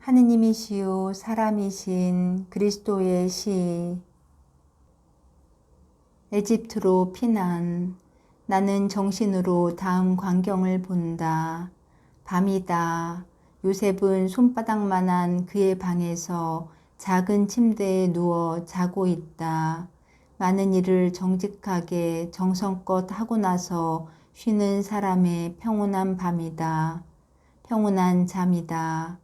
하느님이시요 사람이신 그리스도의 시. 에집트로 피난. 나는 정신으로 다음 광경을 본다. 밤이다. 요셉은 손바닥만한 그의 방에서 작은 침대에 누워 자고 있다. 많은 일을 정직하게 정성껏 하고 나서 쉬는 사람의 평온한 밤이다. 평온한 잠이다.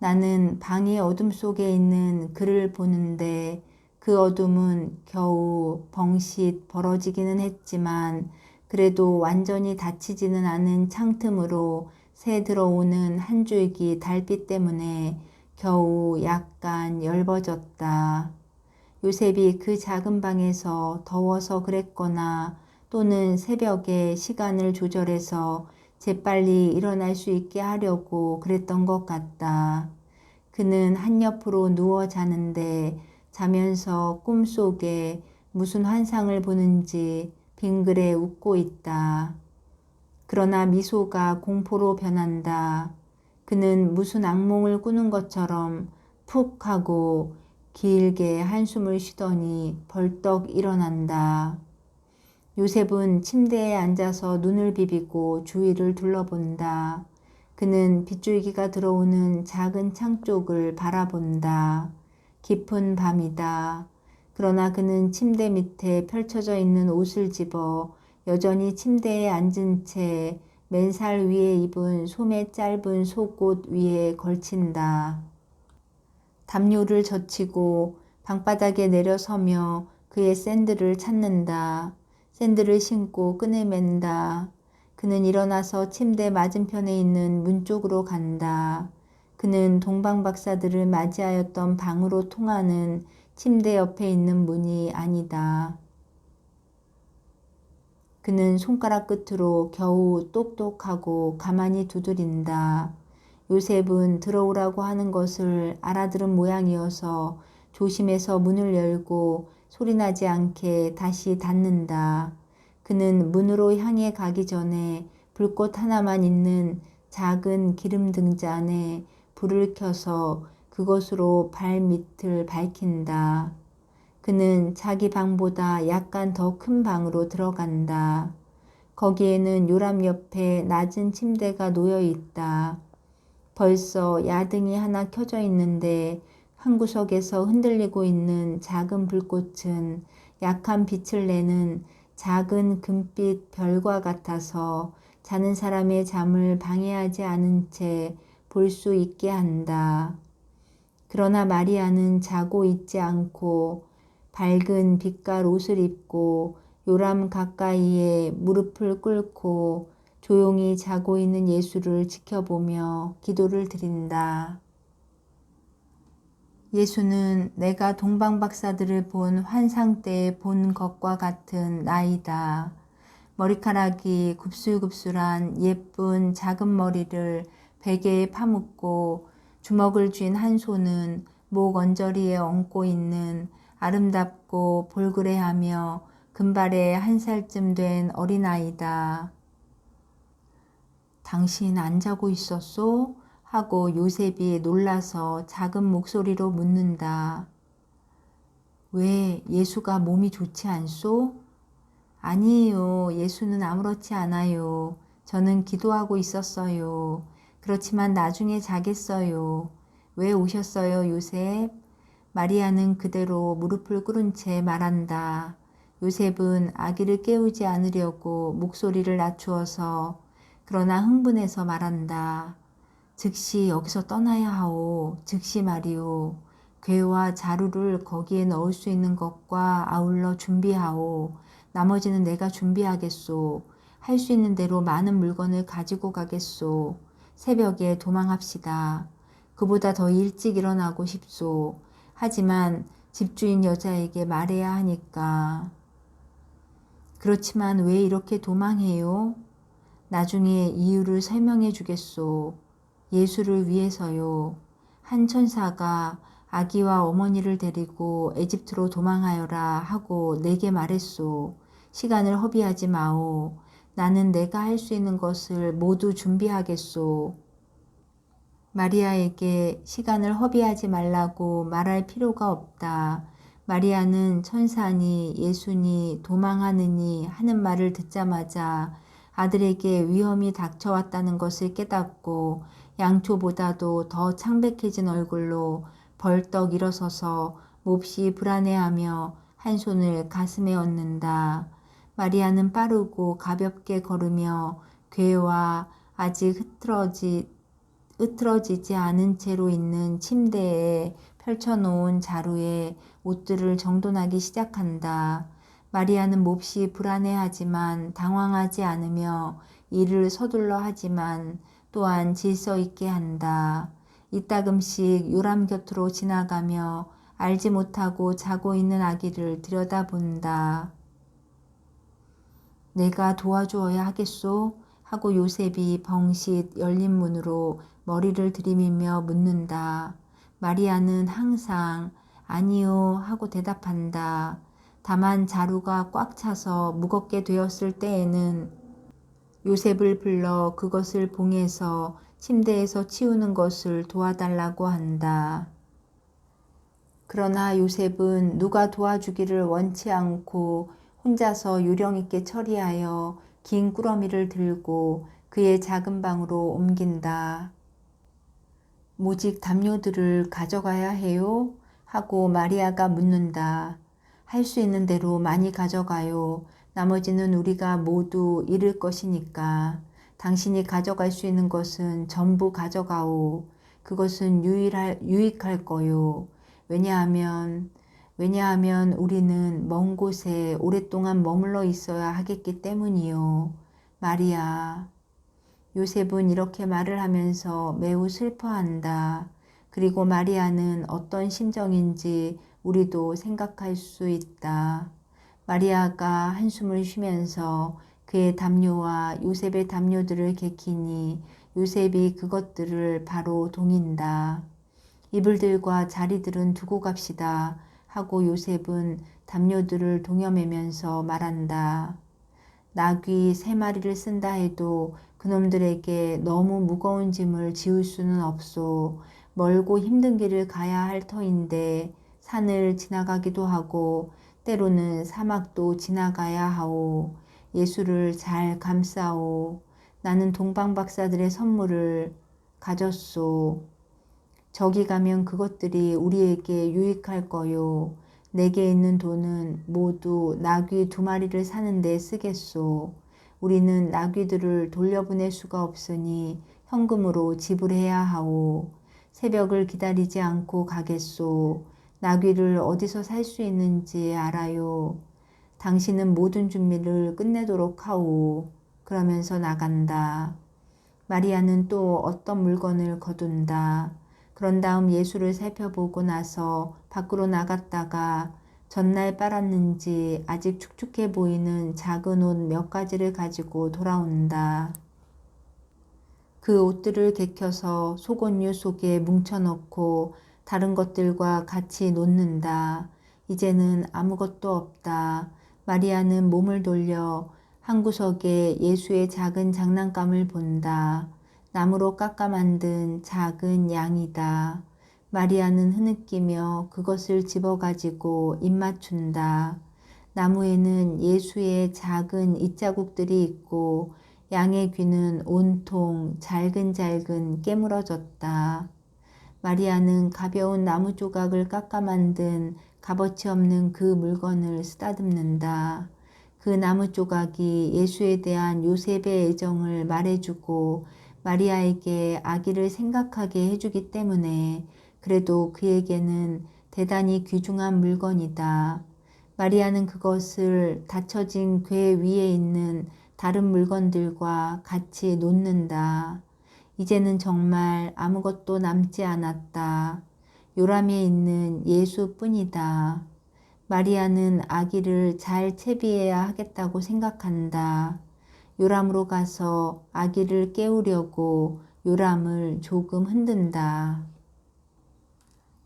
나는 방의 어둠 속에 있는 그를 보는데 그 어둠은 겨우 벙싯 벌어지기는 했지만 그래도 완전히 닫히지는 않은 창틈으로 새 들어오는 한 줄기 달빛 때문에 겨우 약간 엷어졌다. 요셉이 그 작은 방에서 더워서 그랬거나 또는 새벽에 시간을 조절해서 재빨리 일어날 수 있게 하려고 그랬던 것 같다. 그는 한옆으로 누워 자는데 자면서 꿈속에 무슨 환상을 보는지 빙그레 웃고 있다. 그러나 미소가 공포로 변한다. 그는 무슨 악몽을 꾸는 것처럼 푹 하고 길게 한숨을 쉬더니 벌떡 일어난다. 요셉은 침대에 앉아서 눈을 비비고 주위를 둘러본다. 그는 빗줄기가 들어오는 작은 창 쪽을 바라본다. 깊은 밤이다. 그러나 그는 침대 밑에 펼쳐져 있는 옷을 집어 여전히 침대에 앉은 채 맨살 위에 입은 소매 짧은 속옷 위에 걸친다. 담요를 젖히고 방바닥에 내려서며 그의 샌들을 찾는다. 샌들을 신고 끈을 맨다. 그는 일어나서 침대 맞은편에 있는 문 쪽으로 간다. 그는 동방박사들을 맞이하였던 방으로 통하는 침대 옆에 있는 문이 아니다. 그는 손가락 끝으로 겨우 똑똑하고 가만히 두드린다. 요셉은 들어오라고 하는 것을 알아들은 모양이어서 조심해서 문을 열고 소리나지 않게 다시 닫는다. 그는 문으로 향해 가기 전에 불꽃 하나만 있는 작은 기름 등잔에 불을 켜서 그것으로 발밑을 밝힌다. 그는 자기 방보다 약간 더 큰 방으로 들어간다. 거기에는 요람 옆에 낮은 침대가 놓여 있다. 벌써 야등이 하나 켜져 있는데 한 구석에서 흔들리고 있는 작은 불꽃은 약한 빛을 내는 작은 금빛 별과 같아서 자는 사람의 잠을 방해하지 않은 채 볼 수 있게 한다. 그러나 마리아는 자고 있지 않고 밝은 빛깔 옷을 입고 요람 가까이에 무릎을 꿇고 조용히 자고 있는 예수를 지켜보며 기도를 드린다. 예수는 내가 동방박사들을 본 환상 때 본 것과 같은 나이다. 머리카락이 굽슬굽슬한 예쁜 작은 머리를 베개에 파묻고 주먹을 쥔 한 손은 목 언저리에 얹고 있는 아름답고 볼그레하며 금발에 한 살쯤 된 어린아이다. 당신 안 자고 있었소? 하고 요셉이 놀라서 작은 목소리로 묻는다. 왜 예수가 몸이 좋지 않소? 아니에요. 예수는 아무렇지 않아요. 저는 기도하고 있었어요. 그렇지만 나중에 자겠어요. 왜 오셨어요, 요셉? 마리아는 그대로 무릎을 꿇은 채 말한다. 요셉은 아기를 깨우지 않으려고 목소리를 낮추어서 그러나 흥분해서 말한다. 즉시 여기서 떠나야 하오. 즉시 말이오. 괴와 자루를 거기에 넣을 수 있는 것과 아울러 준비하오. 나머지는 내가 준비하겠소. 할 수 있는 대로 많은 물건을 가지고 가겠소. 새벽에 도망합시다. 그보다 더 일찍 일어나고 싶소. 하지만 집주인 여자에게 말해야 하니까. 그렇지만 왜 이렇게 도망해요? 나중에 이유를 설명해 주겠소. 예수를 위해서요. 한 천사가 아기와 어머니를 데리고 에집트로 도망하여라 하고 내게 말했소. 시간을 허비하지 마오. 나는 내가 할 수 있는 것을 모두 준비하겠소. 마리아에게 시간을 허비하지 말라고 말할 필요가 없다. 마리아는 천사니 예수니 도망하느니 하는 말을 듣자마자 아들에게 위험이 닥쳐왔다는 것을 깨닫고 양초보다도 더 창백해진 얼굴로 벌떡 일어서서 몹시 불안해하며 한 손을 가슴에 얹는다. 마리아는 빠르고 가볍게 걸으며 궤와 아직 으트러지지 않은 채로 있는 침대에 펼쳐놓은 자루에 옷들을 정돈하기 시작한다. 마리아는 몹시 불안해하지만 당황하지 않으며 일을 서둘러 하지만 또한 질서 있게 한다. 이따금씩 요람 곁으로 지나가며 알지 못하고 자고 있는 아기를 들여다본다. 내가 도와주어야 하겠소? 하고 요셉이 벙싯 열린 문으로 머리를 들이밀며 묻는다. 마리아는 항상 아니요 하고 대답한다. 다만 자루가 꽉 차서 무겁게 되었을 때에는 요셉을 불러 그것을 봉해서 침대에서 치우는 것을 도와달라고 한다. 그러나 요셉은 누가 도와주기를 원치 않고 혼자서 요령있게 처리하여 긴 꾸러미를 들고 그의 작은 방으로 옮긴다. 모직 담요들을 가져가야 해요? 하고 마리아가 묻는다. 할 수 있는 대로 많이 가져가요. 나머지는 우리가 모두 잃을 것이니까. 당신이 가져갈 수 있는 것은 전부 가져가오. 그것은 유익할 거요. 왜냐하면 우리는 먼 곳에 오랫동안 머물러 있어야 하겠기 때문이요. 마리아. 요셉은 이렇게 말을 하면서 매우 슬퍼한다. 그리고 마리아는 어떤 심정인지 우리도 생각할 수 있다. 마리아가 한숨을 쉬면서 그의 담요와 요셉의 담요들을 개키니 요셉이 그것들을 바로 동인다. 이불들과 자리들은 두고 갑시다 하고 요셉은 담요들을 동여매면서 말한다. 나귀 3마리를 쓴다 해도 그놈들에게 너무 무거운 짐을 지울 수는 없소. 멀고 힘든 길을 가야 할 터인데 산을 지나가기도 하고 때로는 사막도 지나가야 하오. 예수를 잘 감싸오. 나는 동방박사들의 선물을 가졌소. 저기 가면 그것들이 우리에게 유익할 거요. 내게 있는 돈은 모두 나귀 2마리를 사는 데 쓰겠소. 우리는 나귀들을 돌려보낼 수가 없으니 현금으로 지불해야 하오. 새벽을 기다리지 않고 가겠소. 나귀를 어디서 살 수 있는지 알아요. 당신은 모든 준비를 끝내도록 하오. 그러면서 나간다. 마리아는 또 어떤 물건을 거둔다. 그런 다음 예수를 살펴보고 나서 밖으로 나갔다가 전날 빨았는지 아직 축축해 보이는 작은 옷 몇 가지를 가지고 돌아온다. 그 옷들을 개켜서 속옷류 속에 뭉쳐넣고 다른 것들과 같이 놓는다. 이제는 아무것도 없다. 마리아는 몸을 돌려 한 구석에 예수의 작은 장난감을 본다. 나무로 깎아 만든 작은 양이다. 마리아는 흐느끼며 그것을 집어가지고 입 맞춘다. 나무에는 예수의 작은 이자국들이 있고 양의 귀는 온통 잘근잘근 깨물어졌다. 마리아는 가벼운 나무 조각을 깎아 만든 값어치 없는 그 물건을 쓰다듬는다. 그 나무 조각이 예수에 대한 요셉의 애정을 말해주고 마리아에게 아기를 생각하게 해주기 때문에 그래도 그에게는 대단히 귀중한 물건이다. 마리아는 그것을 닫혀진 궤 위에 있는 다른 물건들과 같이 놓는다. 이제는 정말 아무것도 남지 않았다. 요람에 있는 예수뿐이다. 마리아는 아기를 잘 채비해야 하겠다고 생각한다. 요람으로 가서 아기를 깨우려고 요람을 조금 흔든다.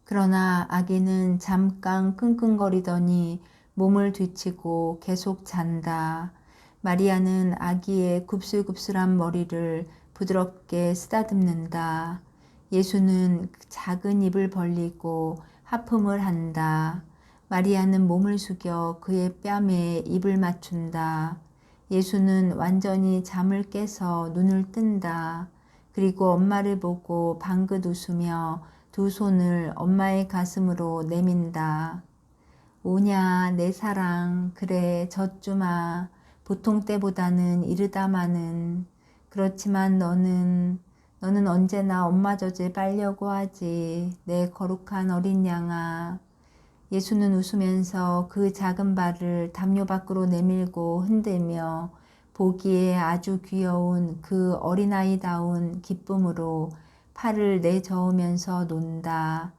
그러나 아기는 잠깐 끙끙거리더니 몸을 뒤치고 계속 잔다. 마리아는 아기의 굽슬굽슬한 머리를 부드럽게 쓰다듬는다. 예수는 작은 입을 벌리고 하품을 한다. 마리아는 몸을 숙여 그의 뺨에 입을 맞춘다. 예수는 완전히 잠을 깨서 눈을 뜬다. 그리고 엄마를 보고 방긋 웃으며 두 손을 엄마의 가슴으로 내민다. 오냐 내 사랑 그래 젖주마 보통 때보다는 이르다마는 그렇지만 너는 언제나 엄마 젖에 빨려고 하지 내 거룩한 어린 양아. 예수는 웃으면서 그 작은 발을 담요 밖으로 내밀고 흔들며 보기에 아주 귀여운 그 어린아이다운 기쁨으로 팔을 내저으면서 논다.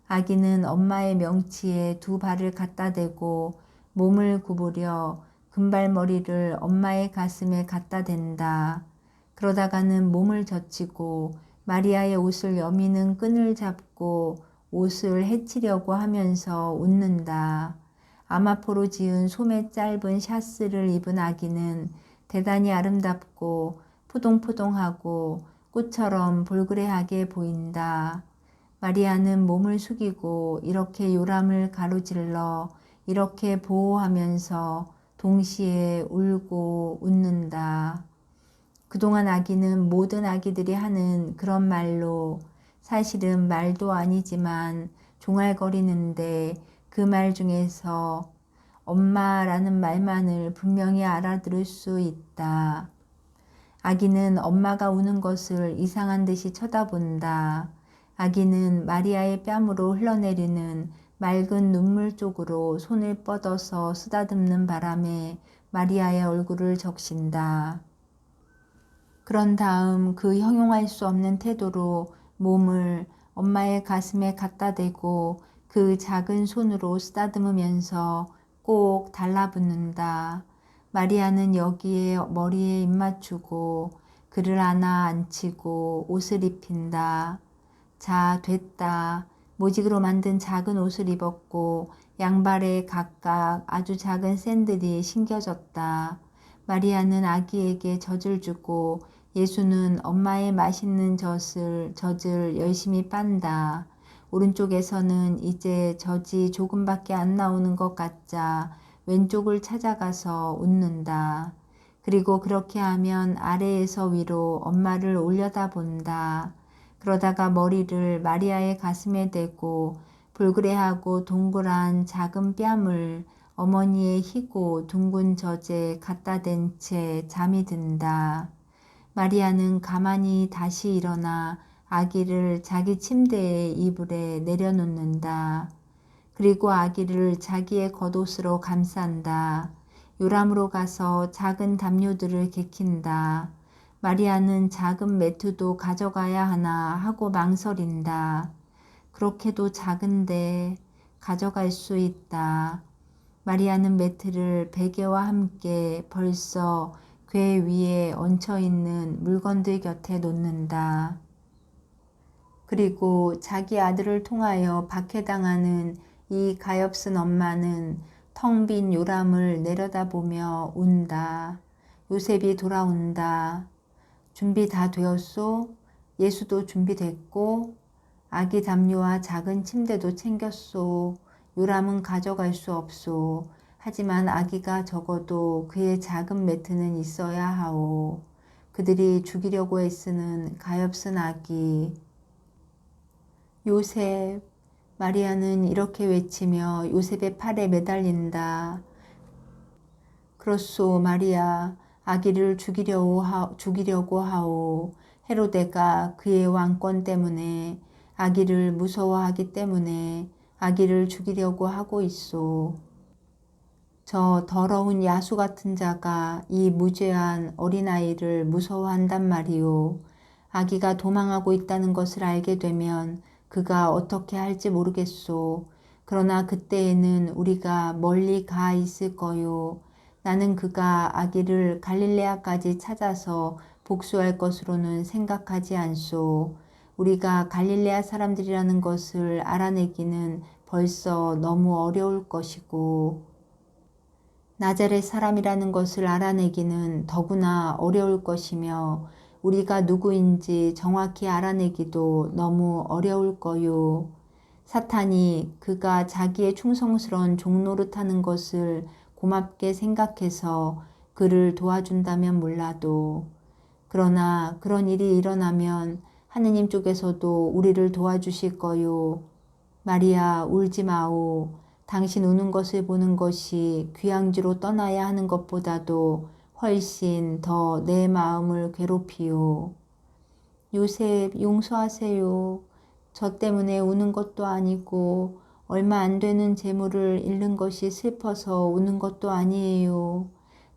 아기는 엄마의 명치에 두 발을 갖다 대고 몸을 구부려 금발머리를 엄마의 가슴에 갖다 댄다. 그러다가는 몸을 젖히고 마리아의 옷을 여미는 끈을 잡고 옷을 헤치려고 하면서 웃는다. 아마포로 지은 소매 짧은 샤스를 입은 아기는 대단히 아름답고 포동포동하고 꽃처럼 볼그레하게 보인다. 마리아는 몸을 숙이고 이렇게 요람을 가로질러 이렇게 보호하면서 동시에 울고 웃는다. 그동안 아기는 모든 아기들이 하는 그런 말로 사실은 말도 아니지만 종알거리는데 그 말 중에서 엄마라는 말만을 분명히 알아들을 수 있다. 아기는 엄마가 우는 것을 이상한 듯이 쳐다본다. 아기는 마리아의 뺨으로 흘러내리는 맑은 눈물 쪽으로 손을 뻗어서 쓰다듬는 바람에 마리아의 얼굴을 적신다. 그런 다음 그 형용할 수 없는 태도로 몸을 엄마의 가슴에 갖다 대고 그 작은 손으로 쓰다듬으면서 꼭 달라붙는다. 마리아는 여기에 머리에 입 맞추고 그를 안아 앉히고 옷을 입힌다. 자, 됐다. 모직으로 만든 작은 옷을 입었고 양발에 각각 아주 작은 샌들이 신겨졌다. 마리아는 아기에게 젖을 주고 예수는 엄마의 맛있는 젖을 열심히 빤다. 오른쪽에서는 이제 젖이 조금밖에 안 나오는 것 같자 왼쪽을 찾아가서 웃는다. 그리고 그렇게 하면 아래에서 위로 엄마를 올려다본다. 그러다가 머리를 마리아의 가슴에 대고 불그레하고 동그란 작은 뺨을 어머니의 희고 둥근 젖에 갖다 댄 채 잠이 든다. 마리아는 가만히 다시 일어나 아기를 자기 침대의 이불에 내려놓는다. 그리고 아기를 자기의 겉옷으로 감싼다. 요람으로 가서 작은 담요들을 개킨다. 마리아는 작은 매트도 가져가야 하나 하고 망설인다. 그렇게도 작은데 가져갈 수 있다. 마리아는 매트를 베개와 함께 벌써 궤 위에 얹혀있는 물건들 곁에 놓는다. 그리고 자기 아들을 통하여 박해당하는 이 가엾은 엄마는 텅 빈 요람을 내려다보며 운다. 요셉이 돌아온다. 준비 다 되었소? 예수도 준비됐고 아기 담요와 작은 침대도 챙겼소. 요람은 가져갈 수 없소. 하지만 아기가 적어도 그의 작은 매트는 있어야 하오. 그들이 죽이려고 애쓰는 가엾은 아기. 요셉. 마리아는 이렇게 외치며 요셉의 팔에 매달린다. 그렇소 마리아. 아기를 죽이려고 하오. 헤로데가 그의 왕권 때문에 아기를 무서워하기 때문에 아기를 죽이려고 하고 있소. 저 더러운 야수 같은 자가 이 무죄한 어린아이를 무서워한단 말이오. 아기가 도망하고 있다는 것을 알게 되면 그가 어떻게 할지 모르겠소. 그러나 그때에는 우리가 멀리 가 있을 거요. 나는 그가 아기를 갈릴레아까지 찾아서 복수할 것으로는 생각하지 않소. 우리가 갈릴레아 사람들이라는 것을 알아내기는 벌써 너무 어려울 것이고 나자렛 사람이라는 것을 알아내기는 더구나 어려울 것이며 우리가 누구인지 정확히 알아내기도 너무 어려울 거요. 사탄이 그가 자기의 충성스러운 종노릇하는 것을 고맙게 생각해서 그를 도와준다면 몰라도, 그러나 그런 일이 일어나면 하느님 쪽에서도 우리를 도와주실 거요. 마리아, 울지 마오. 당신 우는 것을 보는 것이 귀양지로 떠나야 하는 것보다도 훨씬 더 내 마음을 괴롭히요. 요셉, 용서하세요. 저 때문에 우는 것도 아니고 얼마 안 되는 재물을 잃는 것이 슬퍼서 우는 것도 아니에요.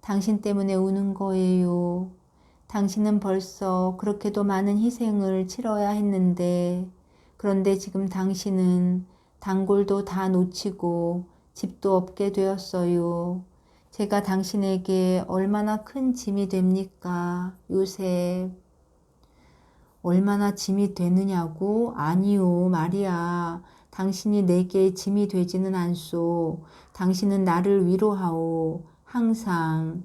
당신 때문에 우는 거예요. 당신은 벌써 그렇게도 많은 희생을 치러야 했는데, 그런데 지금 당신은 단골도 다 놓치고 집도 없게 되었어요. 제가 당신에게 얼마나 큰 짐이 됩니까, 요셉? 얼마나 짐이 되느냐고? 아니요, 마리아. 당신이 내게 짐이 되지는 않소. 당신은 나를 위로하오. 항상.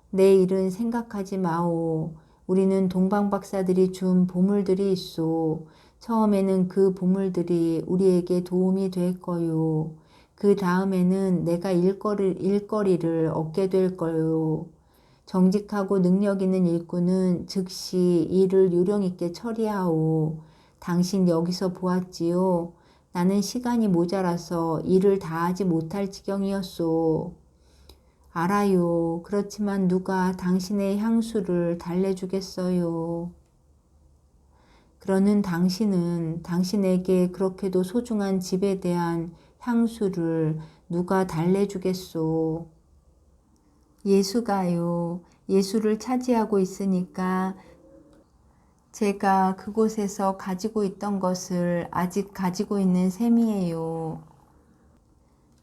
내 일은 생각하지 마오. 우리는 동방박사들이 준 보물들이 있소. 처음에는 그 보물들이 우리에게 도움이 될 거요. 그 다음에는 내가 일거리를 얻게 될 거요. 정직하고 능력 있는 일꾼은 즉시 일을 요령 있게 처리하오. 당신 여기서 보았지요? 나는 시간이 모자라서 일을 다 하지 못할 지경이었소. 알아요. 그렇지만 누가 당신의 향수를 달래주겠어요. 그러는 당신은 당신에게 그렇게도 소중한 집에 대한 향수를 누가 달래주겠소. 예수가요. 예수를 차지하고 있으니까 제가 그곳에서 가지고 있던 것을 아직 가지고 있는 셈이에요.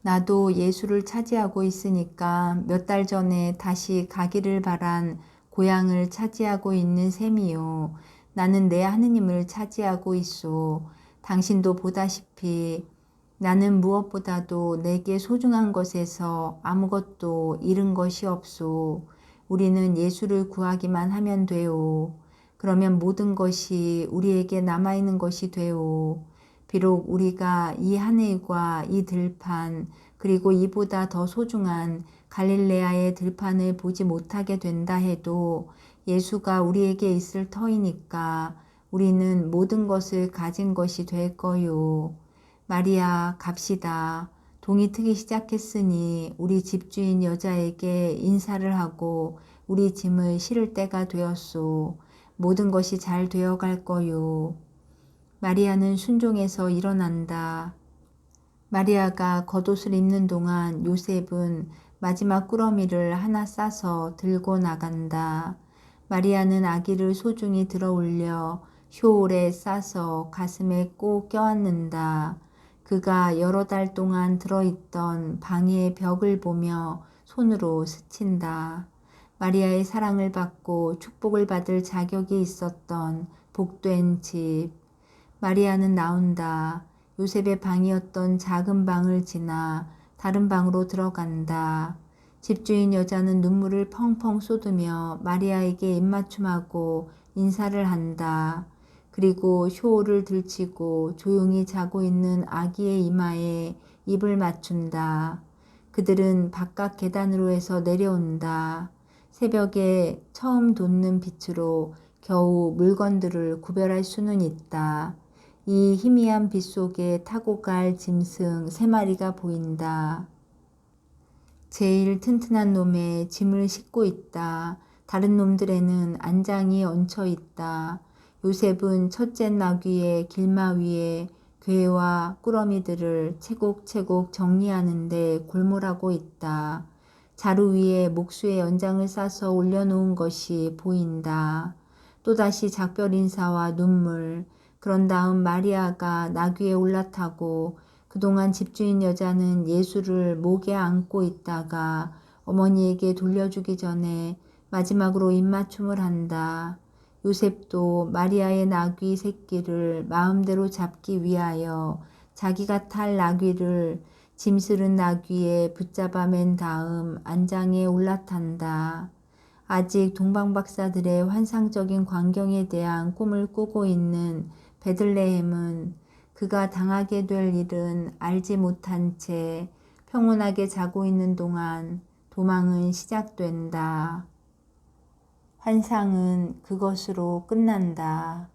나도 예수를 차지하고 있으니까 몇 달 전에 다시 가기를 바란 고향을 차지하고 있는 셈이요. 나는 내 하느님을 차지하고 있소. 당신도 보다시피 나는 무엇보다도 내게 소중한 것에서 아무것도 잃은 것이 없소. 우리는 예수를 구하기만 하면 돼요. 그러면 모든 것이 우리에게 남아있는 것이 돼요. 비록 우리가 이 하늘과 이 들판 그리고 이보다 더 소중한 갈릴레아의 들판을 보지 못하게 된다 해도 예수가 우리에게 있을 터이니까 우리는 모든 것을 가진 것이 될 거요. 마리아, 갑시다. 동이 트기 시작했으니 우리 집주인 여자에게 인사를 하고 우리 짐을 실을 때가 되었소. 모든 것이 잘 되어갈 거요. 마리아는 순종해서 일어난다. 마리아가 겉옷을 입는 동안 요셉은 마지막 꾸러미를 하나 싸서 들고 나간다. 마리아는 아기를 소중히 들어 올려 효올에 싸서 가슴에 꼭 껴안는다. 그가 여러 달 동안 들어있던 방의 벽을 보며 손으로 스친다. 마리아의 사랑을 받고 축복을 받을 자격이 있었던 복된 집. 마리아는 나온다. 요셉의 방이었던 작은 방을 지나 다른 방으로 들어간다. 집주인 여자는 눈물을 펑펑 쏟으며 마리아에게 입맞춤하고 인사를 한다. 그리고 효를 들치고 조용히 자고 있는 아기의 이마에 입을 맞춘다. 그들은 바깥 계단으로 해서 내려온다. 새벽에 처음 돋는 빛으로 겨우 물건들을 구별할 수는 있다. 이 희미한 빛 속에 타고 갈 짐승 3마리가 보인다. 제일 튼튼한 놈에 짐을 싣고 있다. 다른 놈들에는 안장이 얹혀 있다. 요셉은 첫째 나귀의 길마 위에 괴와 꾸러미들을 채곡채곡 정리하는데 골몰하고 있다. 자루 위에 목수의 연장을 싸서 올려놓은 것이 보인다. 또다시 작별 인사와 눈물. 그런 다음 마리아가 나귀에 올라타고 그동안 집주인 여자는 예수를 목에 안고 있다가 어머니에게 돌려주기 전에 마지막으로 입맞춤을 한다. 요셉도 마리아의 나귀 새끼를 마음대로 잡기 위하여 자기가 탈 나귀를 짐 실은 나귀에 붙잡아 맨 다음 안장에 올라탄다. 아직 동방박사들의 환상적인 광경에 대한 꿈을 꾸고 있는 베들레헴은 그가 당하게 될 일은 알지 못한 채 평온하게 자고 있는 동안 도망은 시작된다. 환상은 그것으로 끝난다.